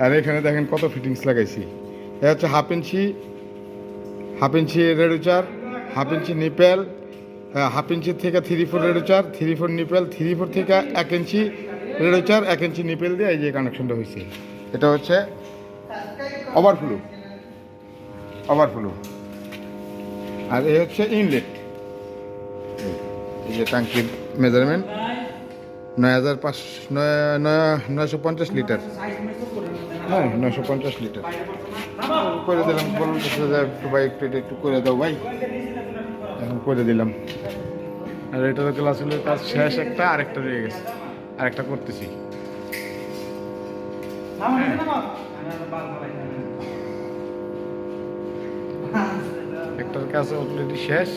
আর এখানে দেখেন কত ফিটিংস লাগাইছি। এ হচ্ছে half inch reducer, half inch nipple, half inch থেকে 3/4 রেডুচার, 3/4 নিপেল, 3/4 থেকে 1 ইঞ্চি রেডুচার, 1 ইঞ্চি নিপেল দিয়ে এই যে কানেকশনটা হয়েছে। এটা হচ্ছে ওভারফ্লো। আর এই হচ্ছে ইনলেট। এই যে ট্যাঙ্কির মেজারমেন্ট 950 লিটার। হ্যাঁ, 950 লিটার করে দিলাম। বলুন একটু ভাই, একটু করে দাও ভাই, এখন করে দিলাম। আর এটার গ্লাসগুলোর কাজ শেষ, আরেকটা রয়ে গেছে, আরেকটা করতেছি। একটার কাজ অলরেডি শেষ।